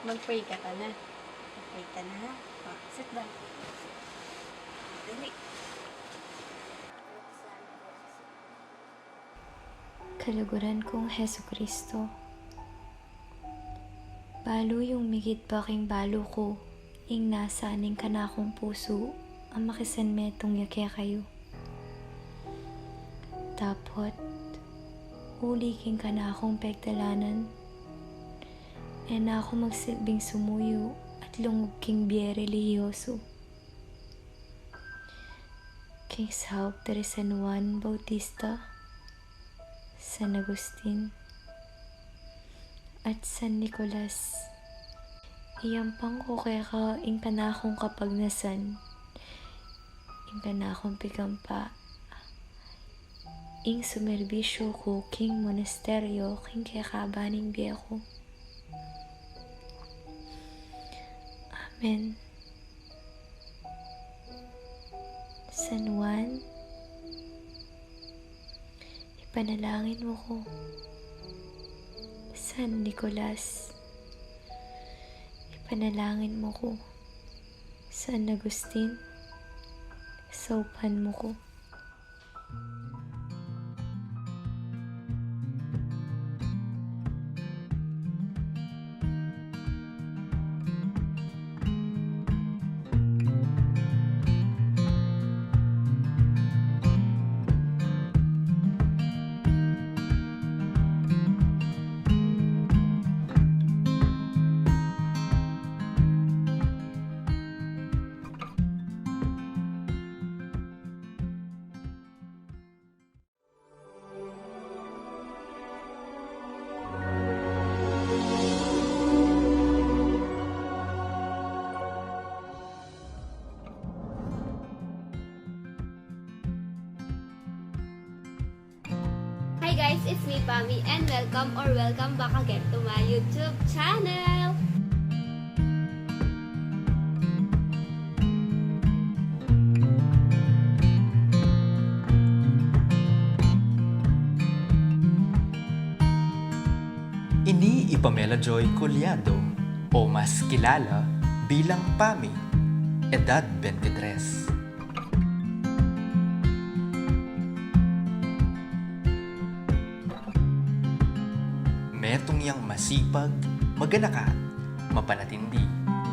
Mag-pray ka na. Mag-pray ka na, ha? Sit down. Dali. Kaluguran kong Hesu Kristo. Balo yung migit baking balo ko, ing nasa aning kanakong puso, ang makisan metong yake kayo. Tapot, uli king kanakong pegdalanan, e na ako magsilbing sumuyo at lungog king biye relihiyoso. King Sao dari San Juan Bautista, San Agustin, at San Nicolas. Iyampang ko kaya ka ing kanakong kapag nasan, ing kanakong pigampa, ing sumerbisyo ko king monasteryo king kaya kabaning biyeko. Amen. San Juan, ipanalangin mo ko. San Nicolas, ipanalangin mo ko. San Agustin, saupan mo ko. Hi guys, it's me Pami and welcome back again to my YouTube channel. Ini Pamela Joy Collado o mas kilala bilang Pami, edad 23. Metong yang masipag, maganakan, mapanatindi,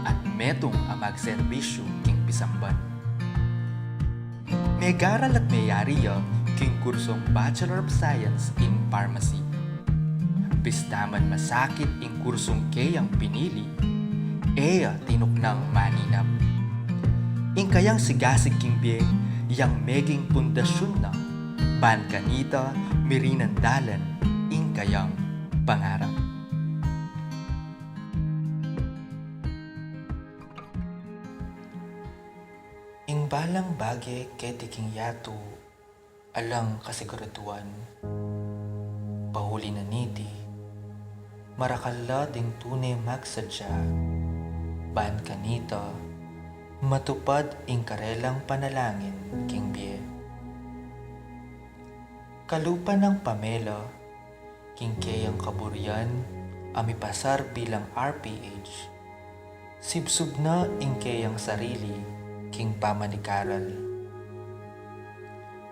at metong ang magserbisyo king pisamban. May garal at mayari king kursong Bachelor of Science in Pharmacy. Pistaman masakit ing kursong kayang pinili, tinuknang maninap. Ing kayang sigasig king biye, yang meging pundasyon na, ban kanita, mirinandalan, ing kayang pangarap. Ing balang bagay ketiking yato, alang kasiguraduan, pahuli na niti, marakala ding tunay magsadya, ban kanita, matupad ing karelang panalangin king biye. Kalupa ng Pamela, king kayang kaburyan, amipasar bilang RPH, sibsub na ing kayang sarili, king pamanikaral.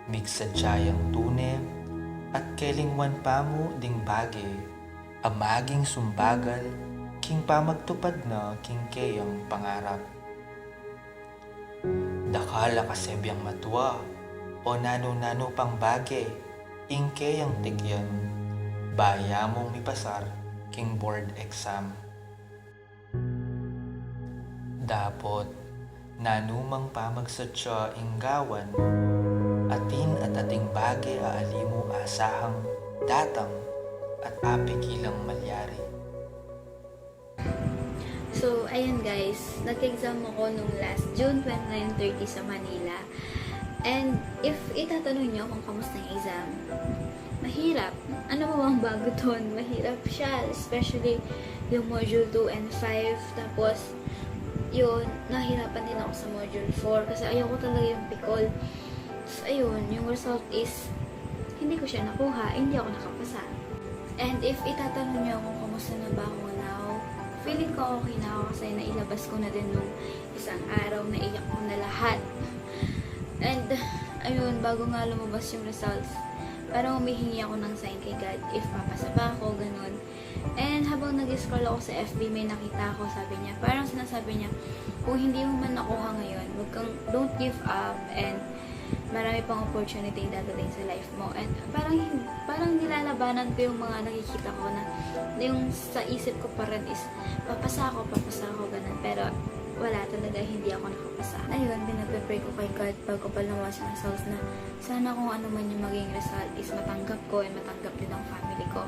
Migsadyayang tune, at kelingwan pamo ding bagay, amaging sumbagal, king pamagtupad na king kayang pangarap. Dakala kasebyang matwa, o nano-nano pang bagay, ing kayang tigyan, baya mong mipasar king board exam. Dapot, nanumang pamagsatya inggawan, atin at ating bagay aalimo asahang datang at apigilang malyari. So, ayun guys, nag-exam ako nung last June 29-30 sa Manila. And if itatanong nyo kung kamusta yung exam, mahirap. Ano ba bang bago doon? Mahirap siya, especially yung module 2 and 5. Tapos, yun, nahirapan din ako sa module 4 kasi ayaw ko talaga yung pikol. Tapos, ayun, yung result is, hindi ko siya nakuha, hindi ako nakapasa. And if itatanong nyo kung kamusta na ba ako now, feeling ko okay na ako kasi nailabas ko na din nung isang araw, naiyak ko na lahat. And, ayun, bago nga lumabas yung results, parang humihingi ako ng sign kay God if papasa ba ako, ganun. And habang nag-scroll ako sa FB, may nakita ako, sabi niya, parang sinasabi niya, kung hindi mo man nakuha ngayon, don't give up, and marami pang opportunity yung dadating sa life mo. And parang nilalabanan ko yung mga nakikita ko na yung sa isip ko pa rin is, papasa ako, ganun. Pero wala talaga, hindi ako nakapasa. Ayun, pinag-pray ko kay God bago pa lumabas yung results na sana kung ano man yung maging result is matanggap ko and matanggap din ang family ko.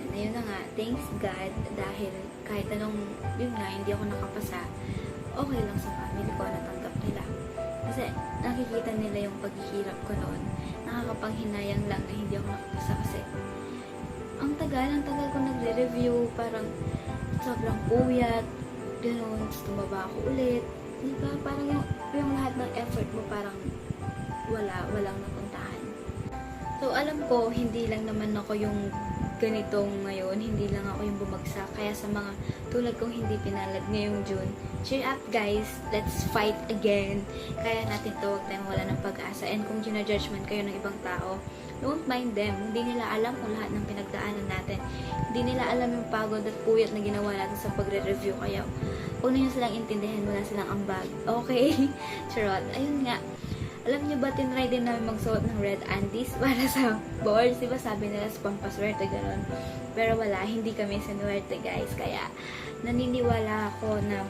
And ayun na nga, thanks God, dahil kahit anong, yun nga, hindi ako nakapasa, okay lang sa family ko, natanggap nila. Kasi nakikita nila yung paghihirap ko noon. Nakakapanghinayang lang na hindi ako nakapasa kasi ang tagal ko nagre-review, parang sobrang puyat, gano'n, tumaba ako ulit. Diba? Parang yung lahat ng effort mo parang walang napuntahan. So, alam ko, hindi lang naman ako yung ganitong ngayon, hindi lang ako yung bumagsak. Kaya sa mga tulad kong hindi pinalad ngayong June, cheer up guys, let's fight again. Kaya natin to, huwag tayong wala ng pag-asa. And kung gina-judgment kayo ng ibang tao, don't mind them. Hindi nila alam kung lahat ng pinagdaanan natin. Hindi nila alam yung pagod at puyat na ginawa natin sa pagre-review. Kaya huwag nyo silang intindihin, wala silang ambag. Okay? Charot. Ayun nga. Alam niyo ba, tinry din namin magsuot ng red undies para sa boards. Diba sabi nila sa pampaswerte, gano'n. Pero wala, hindi kami sinuwerte guys. Kaya naniniwala ako na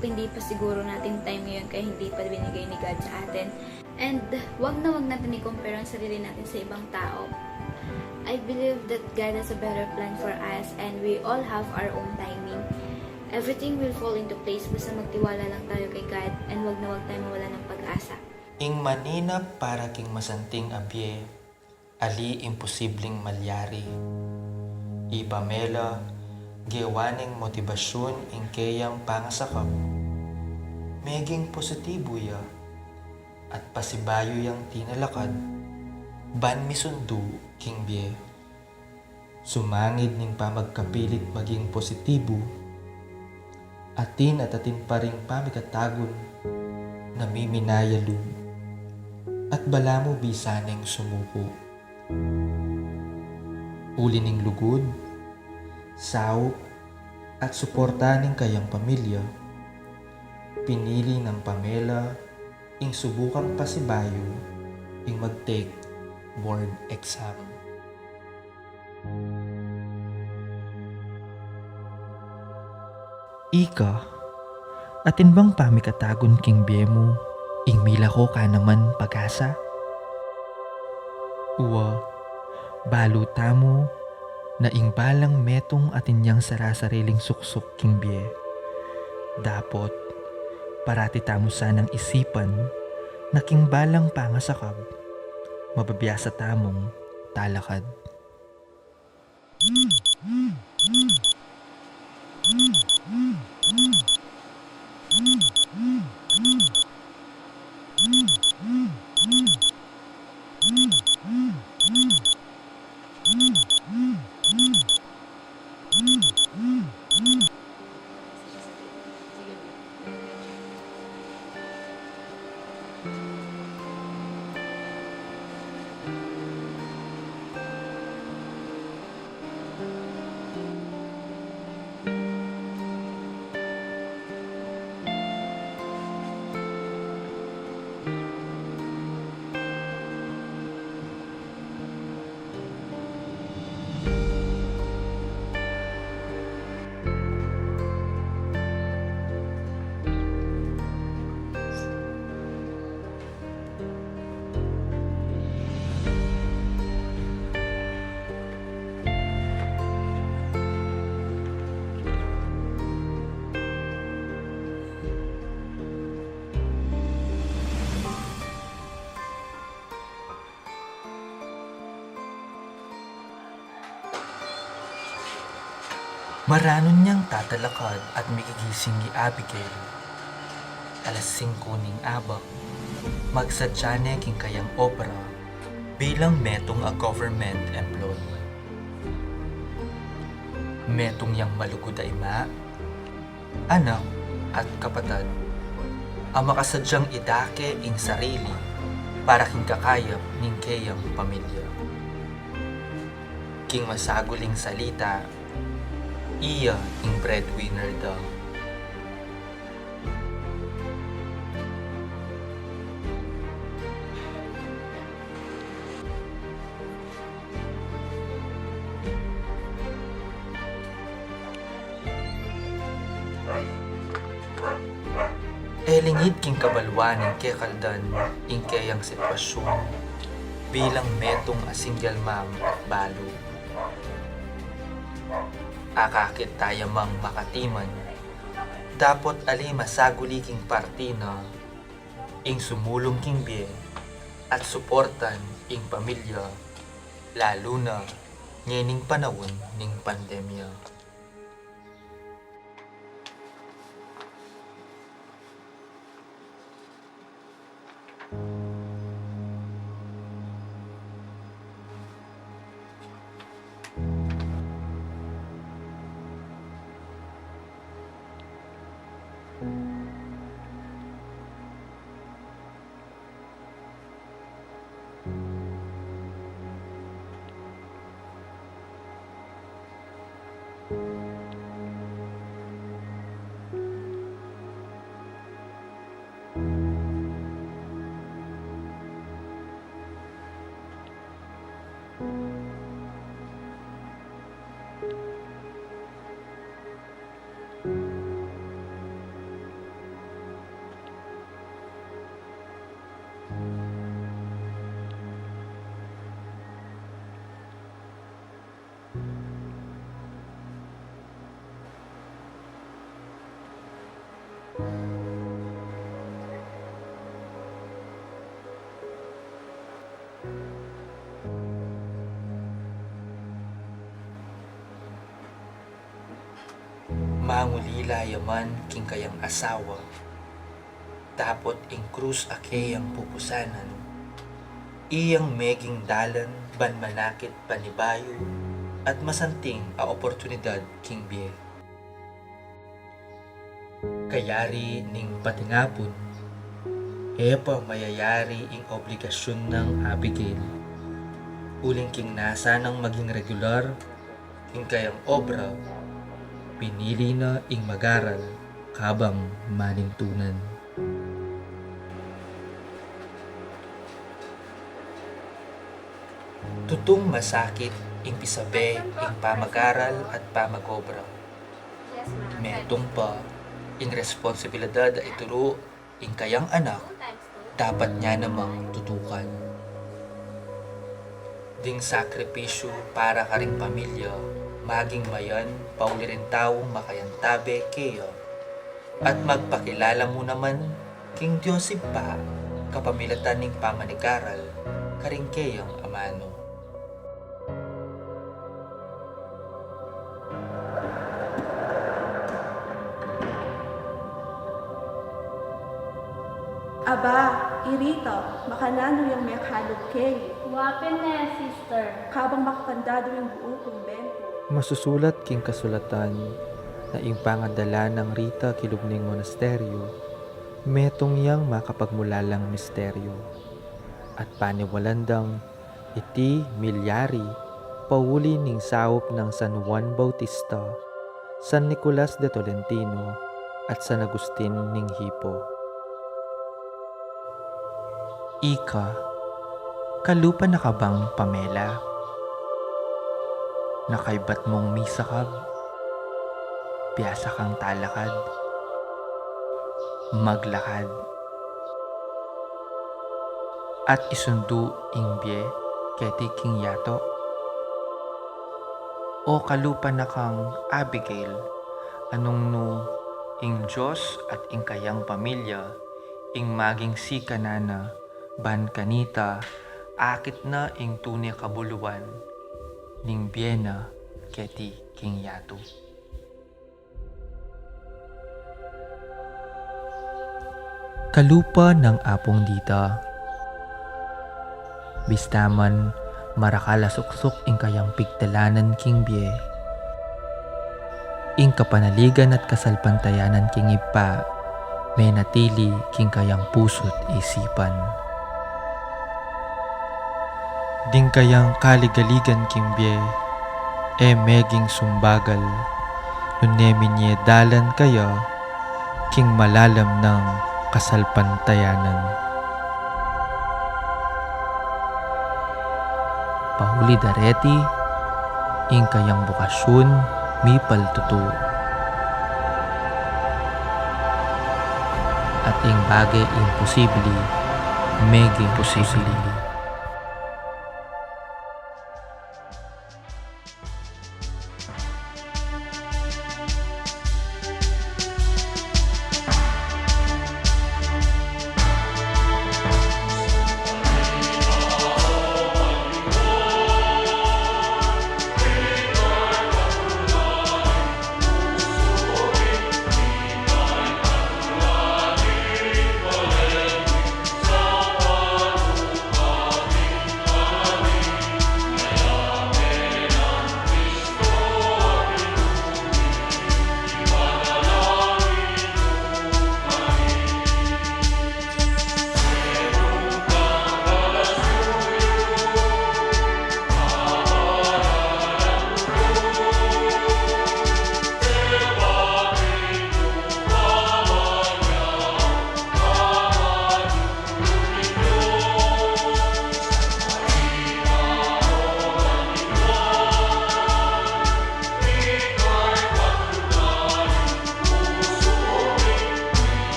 hindi pa siguro nating time ngayon kaya hindi pa binigay ni God sa atin. And wag natin i-compare ang sarili natin sa ibang tao. I believe that God has a better plan for us and we all have our own timing. Everything will fall into place basta magtiwala lang tayo kay God and wag tayo mawala ng pag-asa. Ing manina para king masanting abye, ali imposibleng malyari. Ipamela, gewaning motibasyon ing kayang pangasakap. Meging positibo ya, at pasibayo yang tinalakad, ban misundu king bye. Sumangid ning pamagkapilit maging positibo, atin pa ring pamikatagon, namiminayalun, at bala mo bisaneng sumuko. Uli ning lugod, saop, at suportaning kayang pamilya, pinili ng Pamela, ing subukang pasibayo, ing mag-take board exam. Ika, atin bang pamikatagon king biyemo, ing mila ko ka naman pag-asa? Uwa, baluta mo, na ing balang metong atin niyang sarasariling suksok king biye. Dapot, parati tamo sanang isipan, na king balang pangasakab, mababiyasa tamong talakad. Maranon niyang tatalakad at migigising ni Abigail. Alas 5 ning abak, magsadya niya king kayang opera bilang metong a government employee. Metong yang malugod ay ma, anak at kapatid, ang makasadyang idake ing sarili para king kakayap ning kayang pamilya. King masaguling salita, iya ing breadwinner daw. Lingid king kabalwanin kay kaldan ing kayang sitwasyon bilang metong a single mom at balo. Akakit tayo mang makatiman, dapat ali masaguli king partina ing sumulong king biye at suportan ing pamilya, lalo na ngening panahon ning pandemya. Mangulila yaman king kayang asawa, tapot ing krus akeyang pupusanan, iyang meging dalan ban manakit panibayo at masanting a oportunidad king biye. Kayari ning patingapon, epa mayayari ing obligasyon ng Abigail. Uling king nasa nang maging regular, king kayang obra, pinili na ing magaral kabang manintunan. Tutong masakit ing pisabe ing pamagaral at pamagobra. Metong pa ing responsibilidad a ituro ing kayang anak dapat niya namang tutukan. Ding sakripisyo para karing pamilya, maging mayan pauli rin taong makayantabe kayo at magpakilala mo naman king Diosib pa kapamilatan ning pamanikaral karing kayang amano. Aba, irito, makanano yung may halog kay. Wapin na, sister. Kabang makakandado yung buong kumbento. Masusulat king kasulatan na ing pangadala ng Rita Kilubning Monasteryo, metong yang makapagmulalang misteryo. At paniwalandang iti milyari pauli ning sawop ng San Juan Bautista, San Nicolas de Tolentino at San Agustin ning Hipo. Ika, kalupa na ka bang Pamela? Nakaibat mong misakab, piyasa kang talakad, maglakad, at isundo ingbiye keti king yato. O kalupa na kang Abigail, anong no ing Diyos at ing kayang pamilya, ing maging si kanana, ban kanita, akit na ing tunay kabuluan, ning biyena keti king yato. Kalupa ng apong dita, bistaman marakala suksok ing kayang pigtalanan king biye, ing kapanaligan at kasalpantayanan king ipa, may natili king kayang pusot isipan. Ding kayang kaligaligan king biye, meging sumbagal, nuneminye dalan kaya, king malalam ng kasalpantayanan. Pahuli dareti, ing kayang bukasyon, mipal tutu. At ing bagay imposible, meging posible.